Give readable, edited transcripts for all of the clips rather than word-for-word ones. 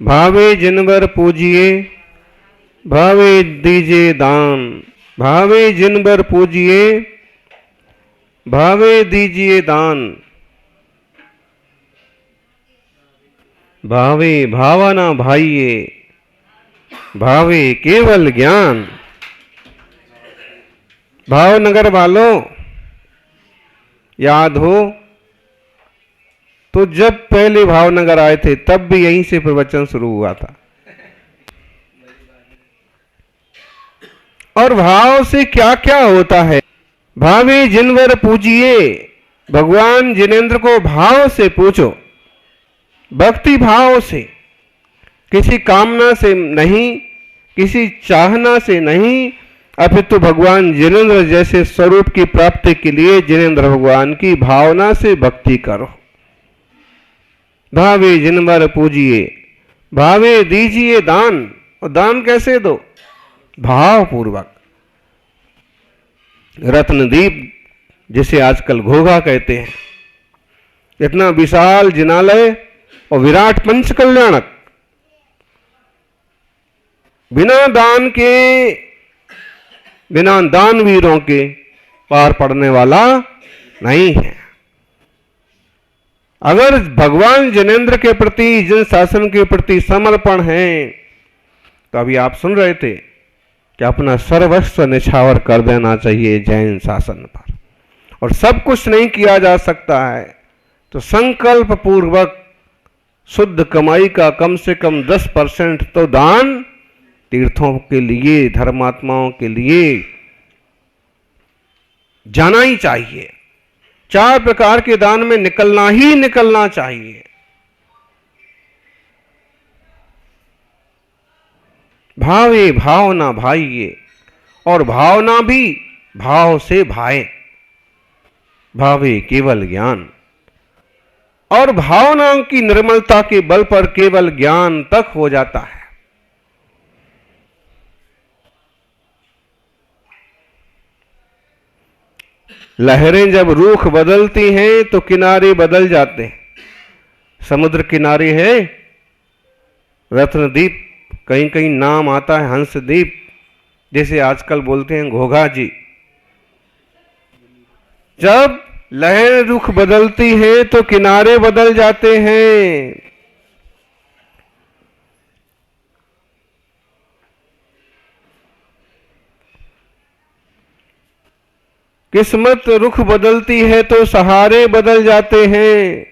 भावे जिनवर पूजिए भावे दीजिए दान। भावे जिनवर पूजिए भावे दीजिए दान। भावे भावना भाइये भावे केवल ज्ञान। भावनगर वालों, याद हो तो जब पहले भावनगर आए थे तब भी यहीं से प्रवचन शुरू हुआ था। और भाव से क्या क्या होता है। भावे जिनवर पूजिए, भगवान जिनेंद्र को भाव से पूछो, भक्ति भाव से, किसी कामना से नहीं, किसी चाहना से नहीं, अपितु भगवान जिनेंद्र जैसे स्वरूप की प्राप्ति के लिए जिनेंद्र भगवान की भावना से भक्ति करो। भावे जिनवर पूजिए भावे दीजिए दान। और दान कैसे दो? भाव पूर्वक। रत्नदीप जिसे आजकल घोघा कहते हैं, इतना विशाल जिनालय और विराट पंच कल्याणक, बिना दान के, बिना दानवीरों के पार पड़ने वाला नहीं है। अगर भगवान जिनेंद्र के प्रति, जिन शासन के प्रति समर्पण है, तो अभी आप सुन रहे थे कि अपना सर्वस्व निछावर कर देना चाहिए जैन शासन पर। और सब कुछ नहीं किया जा सकता है तो संकल्प पूर्वक शुद्ध कमाई का कम से कम 10% तो दान तीर्थों के लिए, धर्मात्माओं के लिए जाना ही चाहिए। 4 प्रकार के दान में निकलना ही निकलना चाहिए। भावे भावना भाइये, और भावना भी भाव से भाए। भावे केवल ज्ञान, और भावनाओं की निर्मलता के बल पर केवल ज्ञान तक हो जाता है। लहरें जब रुख बदलती हैं तो किनारे बदल जाते हैं। समुद्र किनारे है रत्नदीप, कहीं कहीं नाम आता है हंसदीप, जैसे आजकल बोलते हैं घोघा जी। जब लहर रुख बदलती है तो किनारे बदल जाते हैं। किस्मत रुख बदलती है तो सहारे बदल जाते हैं।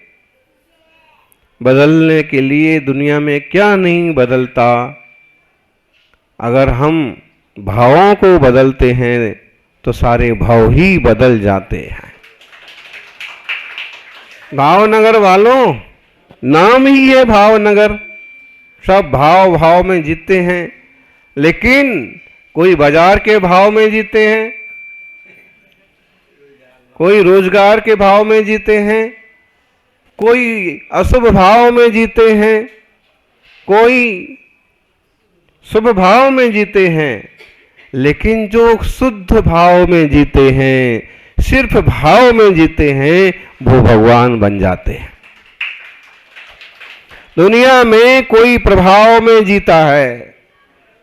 बदलने के लिए दुनिया में क्या नहीं बदलता। अगर हम भावों को बदलते हैं तो सारे भाव ही बदल जाते हैं। भावनगर वालों, नाम ही है भावनगर। सब भाव भाव में जीते हैं, लेकिन कोई बाजार के भाव में जीते हैं, कोई रोजगार के भाव में जीते हैं, कोई अशुभ भाव में जीते हैं, कोई शुभ भाव में जीते हैं। लेकिन जो शुद्ध भाव में जीते हैं, सिर्फ भाव में जीते हैं, वो भगवान बन जाते हैं। दुनिया में कोई प्रभाव में जीता है,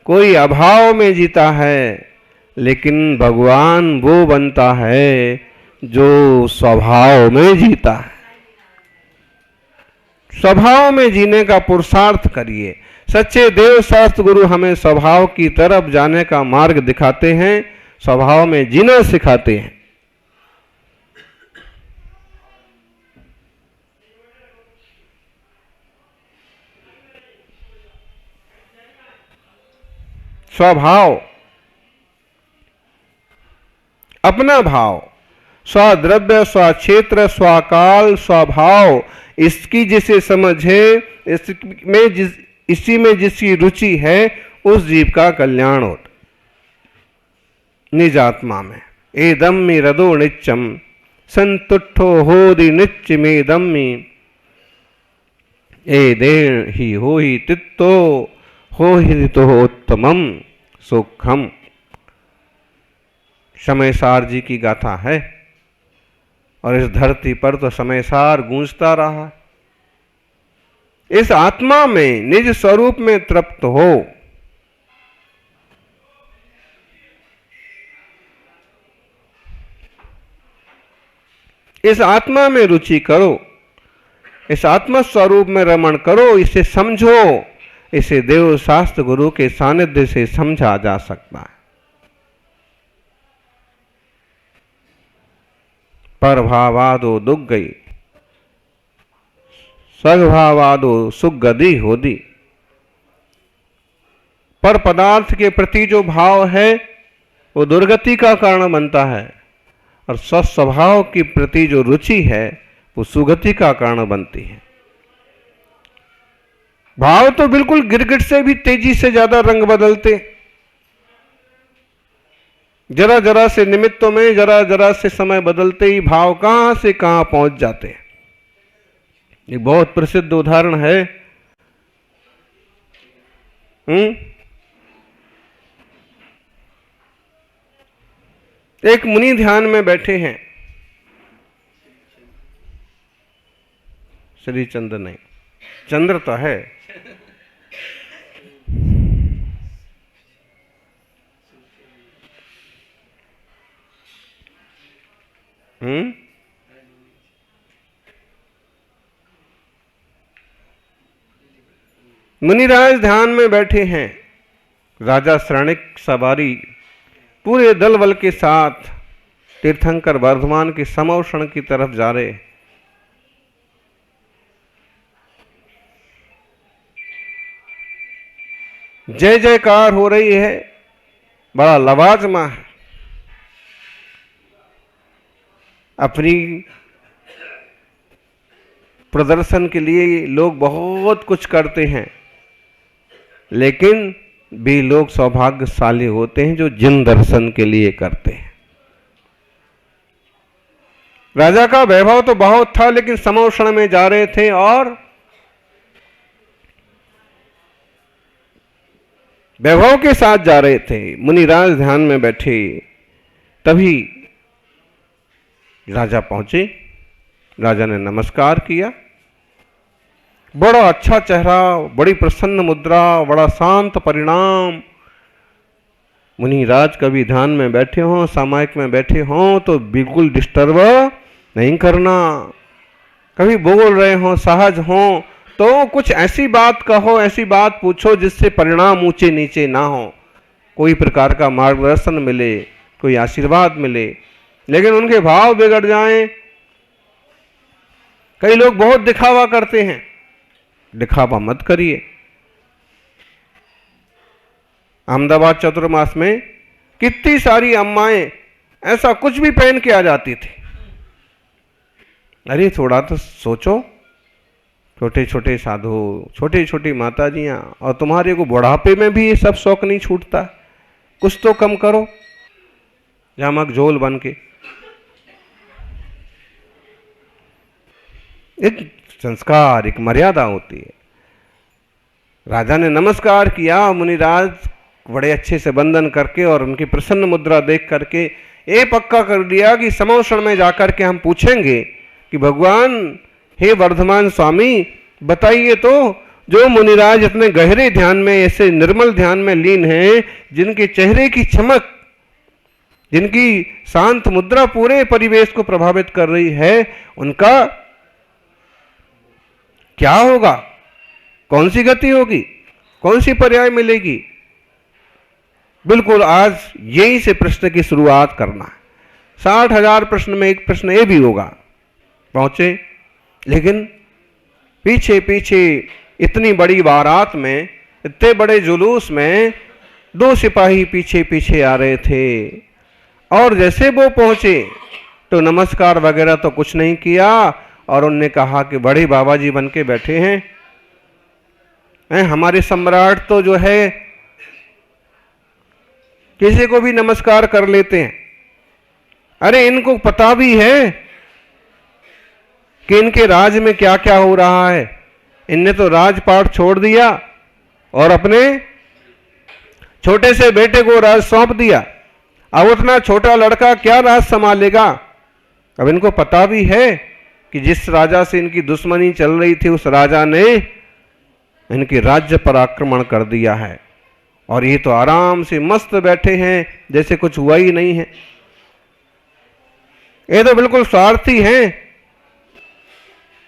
कोई अभाव में जीता है, लेकिन भगवान वो बनता है जो स्वभाव में जीता है। स्वभाव में जीने का पुरुषार्थ करिए। सच्चे देव शास्त्र गुरु हमें स्वभाव की तरफ जाने का मार्ग दिखाते हैं, स्वभाव में जीना सिखाते हैं। स्वभाव, अपना भाव, स्वद्रव्य, स्वक्षेत्र, स्वकाल, स्वभाव, इसकी जिसे समझ है, इसी में जिसकी रुचि है, उस जीव का कल्याण होता। निज आत्मा में एदम में रदो नित्यम संतुष्टो होदि नित्य में दम्मी ए दे ही हो ही तित्तो हो ही तो उत्तमम सुखम। समयसार जी की गाथा है, और इस धरती पर तो समयसार गूंजता रहा। इस आत्मा में निज स्वरूप में तृप्त हो। इस आत्मा में रुचि करो, इस आत्मा स्वरूप में रमण करो, इसे समझो। इसे देव शास्त्र गुरु के सानिध्य से समझा जा सकता है। पर भावादो दुख गई, सद्भावादो सुख गदी होदी। पर पदार्थ के प्रति जो भाव है वो दुर्गति का कारण बनता है, और स्वस्वभाव के प्रति जो रुचि है वो सुगति का कारण बनती है। भाव तो बिल्कुल गिरगिट से भी तेजी से ज्यादा रंग बदलते, जरा जरा से निमित्तों में जरा जरा से समय बदलते ही भाव कहां से कहां पहुंच जाते हैं। एक बहुत प्रसिद्ध उदाहरण है। एक मुनि ध्यान में बैठे हैं, श्री चंद्र नहीं, चंद्र तो है। मुनिराज ध्यान में बैठे हैं। राजा श्रेणिक सवारी पूरे दल बल के साथ तीर्थंकर वर्धमान के समौषण की तरफ जा रहे। जय जयकार हो रही है, बड़ा लवाजमा है। अपनी प्रदर्शन के लिए लोग बहुत कुछ करते हैं, लेकिन भी लोग सौभाग्यशाली होते हैं जो जिन दर्शन के लिए करते हैं। राजा का वैभव तो बहुत था, लेकिन समौषण में जा रहे थे और वैभव के साथ जा रहे थे। मुनिराज ध्यान में बैठे, तभी राजा पहुंचे। राजा ने नमस्कार किया। बड़ा अच्छा चेहरा, बड़ी प्रसन्न मुद्रा, बड़ा शांत परिणाम। मुनिराज कभी ध्यान में बैठे हों, सामायिक में बैठे हों तो बिल्कुल डिस्टर्ब नहीं करना। कभी बोल रहे हों, सहज हों तो कुछ ऐसी बात कहो, ऐसी बात पूछो जिससे परिणाम ऊंचे नीचे ना हो, कोई प्रकार का मार्गदर्शन मिले, कोई आशीर्वाद मिले। लेकिन उनके भाव बिगड़ जाएं। कई लोग बहुत दिखावा करते हैं, दिखावा मत करिए। अहमदाबाद चतुर्मास में कितनी सारी अम्माएं ऐसा कुछ भी पहन के आ जाती थी। अरे थोड़ा तो सोचो, छोटे छोटे साधु, छोटी छोटी माताजियां, और तुम्हारे को बुढ़ापे में भी ये सब शौक नहीं छूटता। कुछ तो कम करो। जामक झोल बन के। एक संस्कार, एक मर्यादा होती है। राजा ने नमस्कार किया। मुनिराज बड़े अच्छे से वंदन करके और उनकी प्रसन्न मुद्रा देख करके ये पक्का कर दिया कि समौषण में जाकर के हम पूछेंगे कि भगवान, हे वर्धमान स्वामी, बताइए तो जो मुनिराज इतने गहरे ध्यान में, ऐसे निर्मल ध्यान में लीन हैं, जिनके चेहरे की चमक, जिनकी शांत मुद्रा पूरे परिवेश को प्रभावित कर रही है, उनका क्या होगा? कौन सी गति होगी? कौन सी पर्याय मिलेगी? बिल्कुल आज यहीं से प्रश्न की शुरुआत करना है। 60,000 प्रश्न में एक प्रश्न ये भी होगा। पहुंचे, लेकिन पीछे पीछे इतनी बड़ी बारात में, इतने बड़े जुलूस में 2 सिपाही पीछे पीछे आ रहे थे। और जैसे वो पहुंचे तो नमस्कार वगैरह तो कुछ नहीं किया, और उनने कहा कि बड़े बाबा जी बन के बैठे हैं, हमारे सम्राट तो जो है किसी को भी नमस्कार कर लेते हैं। अरे इनको पता भी है कि इनके राज में क्या क्या हो रहा है। इनने तो राजपाट छोड़ दिया और अपने छोटे से बेटे को राज सौंप दिया। अब उतना छोटा लड़का क्या राज संभालेगा? अब इनको पता भी है कि जिस राजा से इनकी दुश्मनी चल रही थी, उस राजा ने इनके राज्य पर आक्रमण कर दिया है और ये तो आराम से मस्त बैठे हैं जैसे कुछ हुआ ही नहीं है। ये तो बिल्कुल स्वार्थी हैं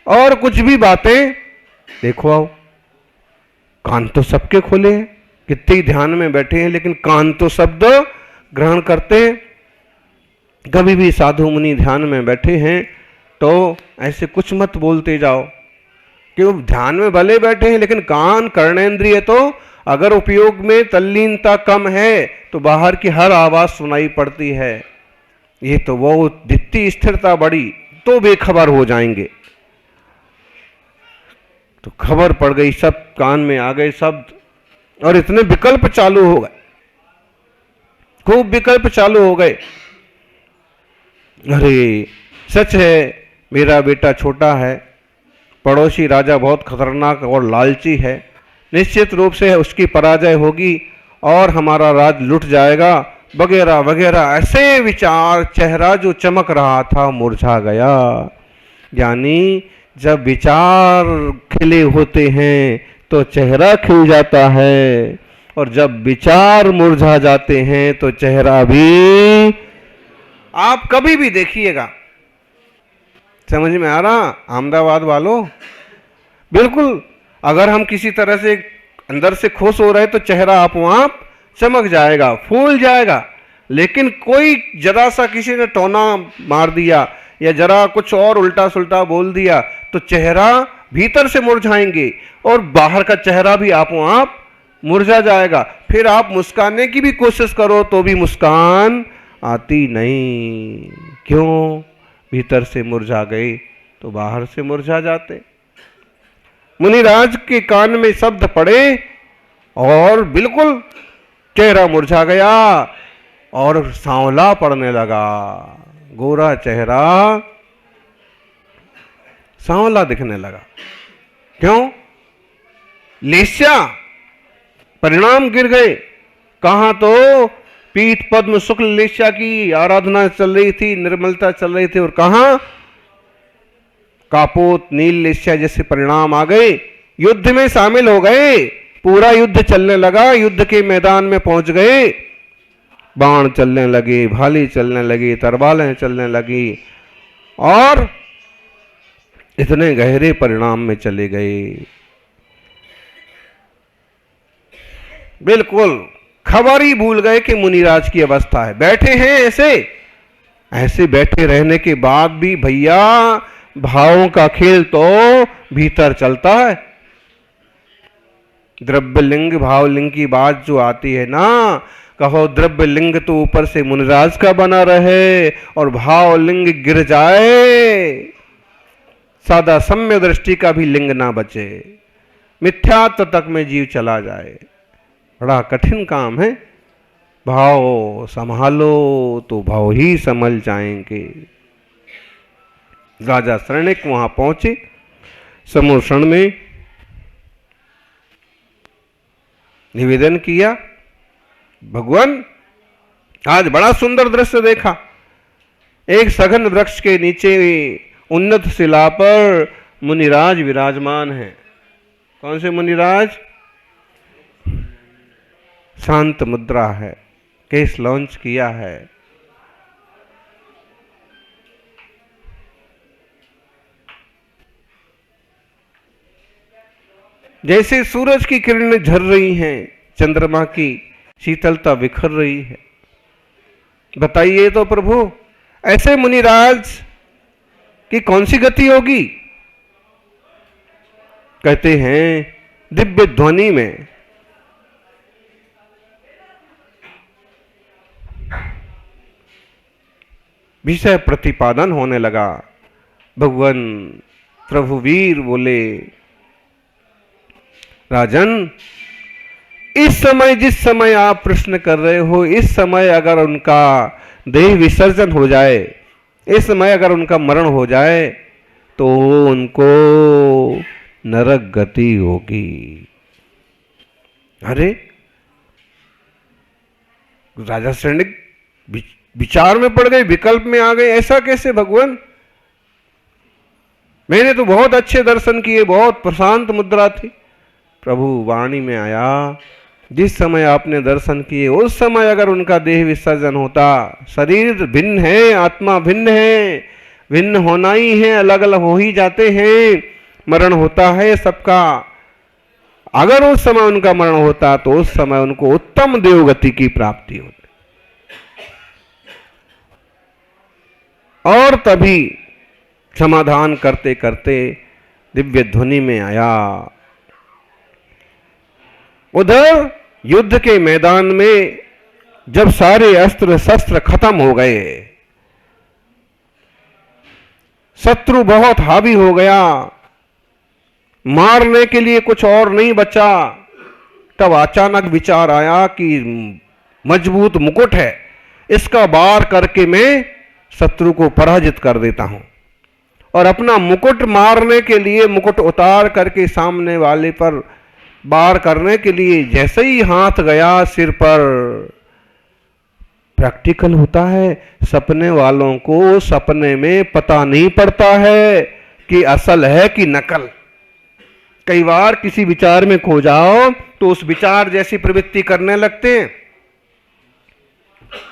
और कुछ भी बातें, देखो आओ, कान तो सबके खुले हैं, कितने ध्यान में बैठे हैं लेकिन कान तो शब्द ग्रहण करते हैं। कभी भी साधु मुनि ध्यान में बैठे हैं तो ऐसे कुछ मत बोलते जाओ कि वो ध्यान में भले बैठे हैं लेकिन कान कर्णेंद्रिय तो अगर उपयोग में तल्लीनता कम है तो बाहर की हर आवाज सुनाई पड़ती है। ये तो वो जितनी स्थिरता बढ़ी तो बेखबर हो जाएंगे। तो खबर पड़ गई, सब कान में आ गए शब्द और इतने विकल्प चालू हो गए, खूब विकल्प चालू हो गए। अरे सच है, मेरा बेटा छोटा है, पड़ोसी राजा बहुत खतरनाक और लालची है, निश्चित रूप से उसकी पराजय होगी और हमारा राज लुट जाएगा वगैरह वगैरह। ऐसे विचार, चेहरा जो चमक रहा था मुरझा गया। यानी जब विचार खिले होते हैं तो चेहरा खिल जाता है और जब विचार मुरझा जाते हैं तो चेहरा भी। आप कभी भी देखिएगा, समझ में आ रहा अहमदाबाद वालों? बिल्कुल, अगर हम किसी तरह से अंदर से खुश हो रहे तो चेहरा आप चमक जाएगा, फूल जाएगा। लेकिन कोई जरा सा किसी ने टोना मार दिया या जरा कुछ और उल्टा सुल्टा बोल दिया तो चेहरा भीतर से मुरझाएंगे और बाहर का चेहरा भी आप मुरझा जाएगा। फिर आप मुस्काने की भी कोशिश करो तो भी मुस्कान आती नहीं। क्यों? भीतर से मुरझा गए तो बाहर से मुरझा जाते। मुनिराज के कान में शब्द पड़े और बिल्कुल चेहरा मुरझा गया और सांवला पड़ने लगा। गोरा चेहरा सांवला दिखने लगा। क्यों? लेस्या, परिणाम गिर गए। कहां तो पीठ पद्म शुक्ल लेस्या की आराधना चल रही थी, निर्मलता चल रही थी, और कहां कापोत नील लेस्या जैसे परिणाम आ गए। युद्ध में शामिल हो गए, पूरा युद्ध चलने लगा, युद्ध के मैदान में पहुंच गए, बाण चलने लगे, भाली चलने लगी, तरवालें चलने लगी और इतने गहरे परिणाम में चले गए। बिल्कुल खबर ही भूल गए कि मुनिराज की अवस्था है। बैठे हैं ऐसे बैठे रहने के बाद भी भैया भावों का खेल तो भीतर चलता है। द्रव्य लिंग भाव लिंग की बात जो आती है ना, कहो द्रव्य लिंग तो ऊपर से मुनिराज का बना रहे और भाव लिंग गिर जाए, सादा सम्य दृष्टि का भी लिंग ना बचे, मिथ्यात्व तक में जीव चला जाए। बड़ा कठिन काम है। भाव संभालो तो भाव ही संभल जाएंगे। राजा शरणिक वहां पहुंचे, समूह क्षण में निवेदन किया, भगवान आज बड़ा सुंदर दृश्य देखा। एक सघन वृक्ष के नीचे उन्नत शिला पर मुनिराज विराजमान हैं। कौन से मुनिराज? शांत मुद्रा है, केस लॉन्च किया है। जैसे सूरज की किरणें झर रही हैं, चंद्रमा की शीतलता बिखर रही है। बताइए तो प्रभु, ऐसे मुनिराज की कौन सी गति होगी? कहते हैं दिव्य ध्वनि में विषय प्रतिपादन होने लगा। भगवान प्रभु वीर बोले, राजन इस समय जिस समय आप प्रश्न कर रहे हो, इस समय अगर उनका देह विसर्जन हो जाए, इस समय अगर उनका मरण हो जाए तो उनको नरक गति होगी। अरे राजा शरणिक विचार में पड़ गए, विकल्प में आ गए। ऐसा कैसे भगवान? मैंने तो बहुत अच्छे दर्शन किए, बहुत प्रशांत मुद्रा थी, प्रभु वाणी में आया, जिस समय आपने दर्शन किए उस समय अगर उनका देह विसर्जन होता, शरीर भिन्न है, आत्मा भिन्न है, भिन्न होना ही है, अलग अलग हो ही जाते हैं, मरण होता है सबका। अगर उस समय उनका मरण होता तो उस समय उनको उत्तम देवगति की प्राप्ति होती। और तभी समाधान करते करते दिव्य ध्वनि में आया। उधर युद्ध के मैदान में जब सारे अस्त्र शस्त्र खत्म हो गए, शत्रु बहुत हावी हो गया, मारने के लिए कुछ और नहीं बचा, तब अचानक विचार आया कि मजबूत मुकुट है, इसका वार करके मैं शत्रु को पराजित कर देता हूं। और अपना मुकुट मारने के लिए मुकुट उतार करके सामने वाले पर वार करने के लिए जैसे ही हाथ गया सिर पर, प्रैक्टिकल होता है, सपने वालों को सपने में पता नहीं पड़ता है कि असल है कि नकल। कई बार किसी विचार में खो जाओ तो उस विचार जैसी प्रवृत्ति करने लगते हैं।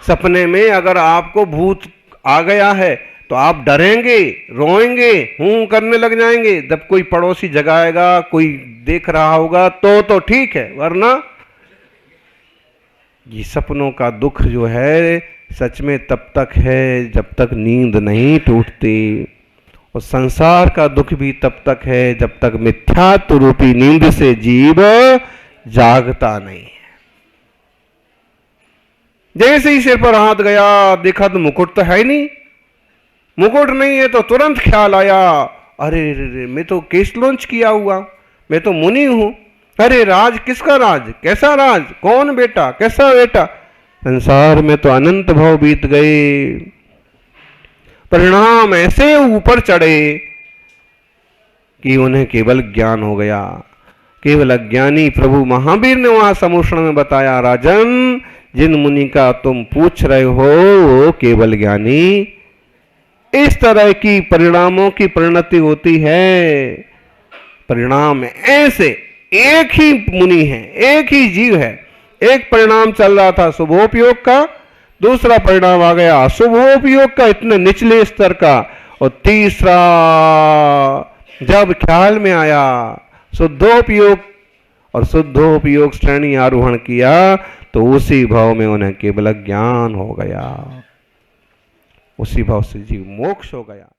सपने में अगर आपको भूत आ गया है तो आप डरेंगे, रोएंगे, हूं करने लग जाएंगे। जब कोई पड़ोसी जगाएगा, कोई देख रहा होगा तो ठीक है, वरना ये सपनों का दुख जो है सच में तब तक है जब तक नींद नहीं टूटती, और संसार का दुख भी तब तक है जब तक मिथ्यात्व रूपी नींद से जीव जागता नहीं है। जैसे ही सिर पर हाथ गया, देखा तो मुकुट तो है नहीं। मुकुट नहीं है तो तुरंत ख्याल आया, अरे रे मैं तो केस लॉन्च किया हुआ, मैं तो मुनि हूं। अरे राज किसका राज, कैसा राज, कौन बेटा, कैसा बेटा, संसार में तो अनंत भाव बीत गए। परिणाम ऐसे ऊपर चढ़े कि उन्हें केवल ज्ञान हो गया। केवल अज्ञानी प्रभु महावीर ने वहां समूषण में बताया, राजन जिन मुनि का तुम पूछ रहे हो वो केवल ज्ञानी। इस तरह की परिणामों की परिणति होती है। परिणाम ऐसे, एक ही मुनि है, एक ही जीव है। एक परिणाम चल रहा था शुभोपयोग का, दूसरा परिणाम आ गया अशुभोपयोग का, इतने निचले स्तर का, और तीसरा जब ख्याल में आया शुद्धोपयोग और शुद्धोपयोग श्रेणी आरोहण किया तो उसी भाव में उन्हें केवल ज्ञान हो गया, उसी भाव से जीव मोक्ष हो गया।